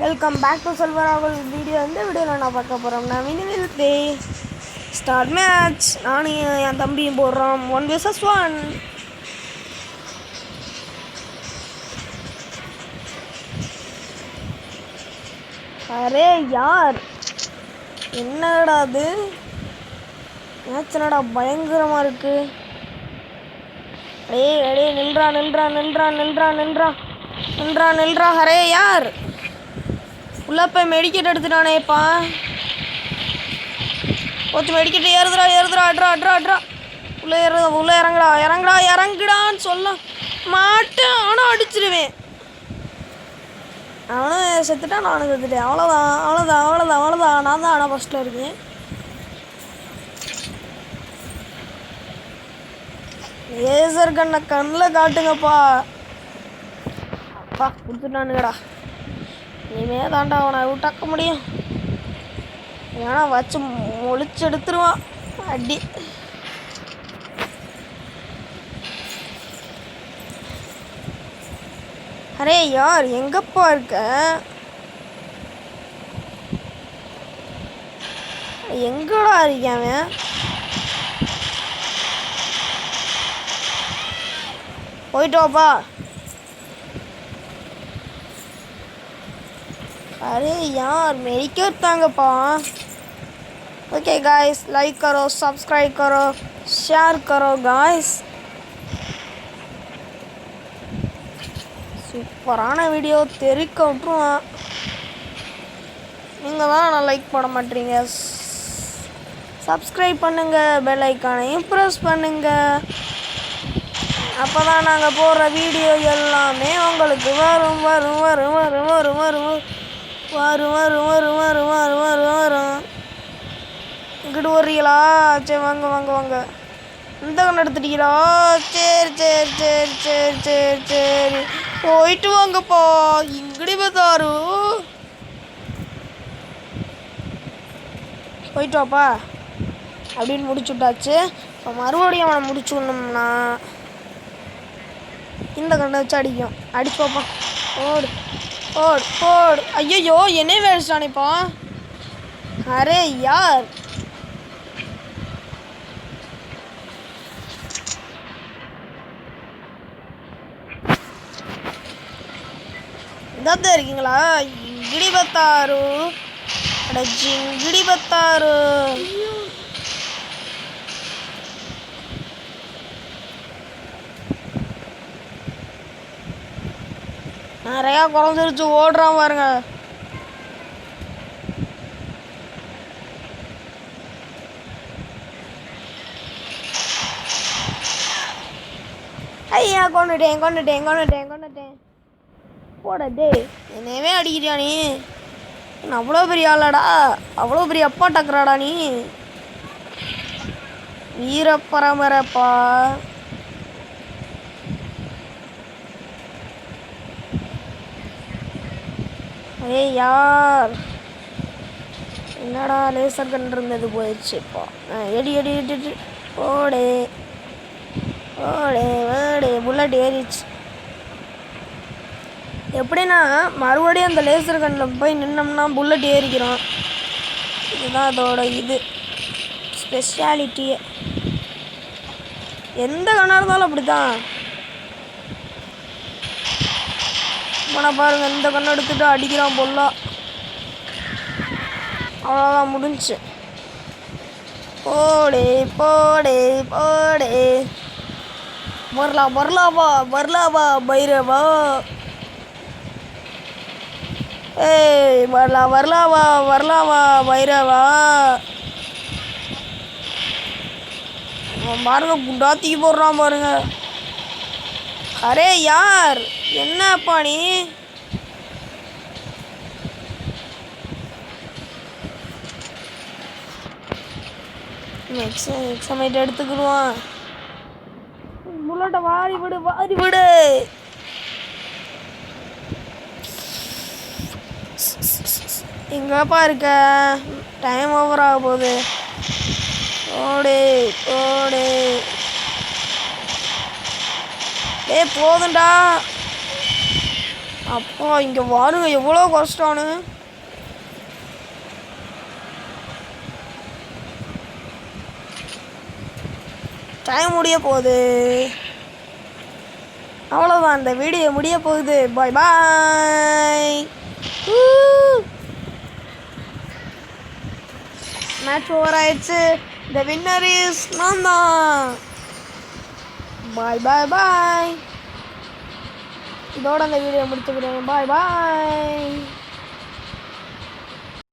Welcome back to செல்வராகல் video. இந்த வீடியோவில் நான் பார்க்க போகிறோம். நான் மினிமல் ப்ளே ஸ்டார்ட் மேட்ச். நானும் என் தம்பியும் போடுறோம் 1 vs 1. அரே யார், என்னடா அது மேட்ச்? என்னடா பயங்கரமாக இருக்கு. அடே நில்றா. அரே யார் உள்ள போய் மெடிக்கெட் எடுத்துட்டானேப்பா. கொஞ்சம் மெடிக்கெட் ஏறுதுடா. அட்ரா உள்ள இறங்குடான்னு சொல்ல மாட்டேன். ஆனால் அடிச்சிருவேன். அவனும் செத்துட்டான், நானும் செத்துட்டேன். அவ்வளோதான். நான் தான் ஆனால் ஃபஸ்ட்டில் இருக்கேன். லேசர் கண்ணை கண்ணில் காட்டுங்கப்பா. அப்பா கொடுத்துட்டானுங்கடா. இனிமே தாண்டா அவனை விட்டாக்க முடியும். ஏன்னா வச்சு ஒழிச்சு எடுத்துருவான் அடி. அரே யார், எங்கப்பா இருக்க? எங்கடா இருக்கேன் அவன்? போயிட்டு வாப்பா. अरे यार मेरी क्यों तांगपा. ओके गाइस, लाइक करो, सब्सक्राइब करो, शेयर करो गाइस. சூப்பரான வீடியோ தெரிக்க விட்டுருவான். நீங்கள் தான் நான் லைக் பண்ண மாட்டீங்க. சப்ஸ்கிரைப் பண்ணுங்கள், பெல் ஐக்கானையும் ப்ரெஸ் பண்ணுங்கள். அப்போ தான் நாங்கள் போடுற வீடியோ எல்லாமே உங்களுக்கு வரும். இங்கிட்டு வரீங்களா? சரி வாங்க. இந்த கண்ணு எடுத்துட்டீங்களா? சரி போயிட்டு வாங்கப்பா. இங்கடி பார்த்தாரு போயிட்டு வாப்பா அப்படின்னு முடிச்சு விட்டாச்சு. இப்போ மறுபடியும் அவனை முடிச்சு விடணும்னா இந்த கண்ணை வச்சு அடிச்சு பார்ப்பான். போடு. ஐயோ என்னே வேஸ்டானேப்பா. அரே யார், இதான் இருக்கீங்களா? இங்கிடி பத்தாரு. நிறையா குறைஞ்சிருச்சு, ஓடுறான் பாருங்க. ஐயா கொண்டுட்டேன். போட டே, என்னவே அடிக்கிறியா நீ? அவ்வளோ பெரிய ஆளாடா, அவ்வளோ பெரிய அப்பா டக்குறாடா நீ. வீரப்பரம்பரைப்பா. ஏய் யார், என்னடா லேசர் கன் இருந்தது போயிடுச்சு. இப்போ எடி ஓடே புல்லட் ஏறிச்சு. எப்படின்னா மறுபடியும் அந்த லேசர் கன்னில் போய் நின்னோம்னா புல்லட் ஏறிக்கிறோம். இதுதான் அதோட ஸ்பெஷாலிட்டியே. எந்த கண்ணாக இருந்தாலும் அப்படி தான். போன பாருங்க, இந்த கண்ணை எடுத்துட்டு அடிக்கிறான் பொல்லா. அவ்வளோதான் முடிஞ்சு. போடே வரலாவா பைரவா. ஏய் வரலாவா பைரவா. பாருங்க குண்டாத்திக்கு போடுறான் பாருங்க. அரே யார், என்னப்பா நீ? எக்ஸாமைட் எடுத்துக்கிடுவான். புல்லட்டை வாரி விடு. எங்கப்பா இருக்க? டைம் ஓவர் ஆக போகுது. ஓடே போதுண்டா. அப்பா இங்கே வாருங்க எவ்வளோ கஷ்டம்னு. டைம் முடிய போகுது. அவ்வளோதான், இந்த வீடியோ முடிய போகுது. பாய் பாய். மேட்ச் ஓவர் ஆயிடுச்சு. த வின்னர் இஸ் நான் தான். பாய் பாய் பாய். இதோட அந்த வீடியோ முடிச்சுக்கிறேன். பாய் பாய்.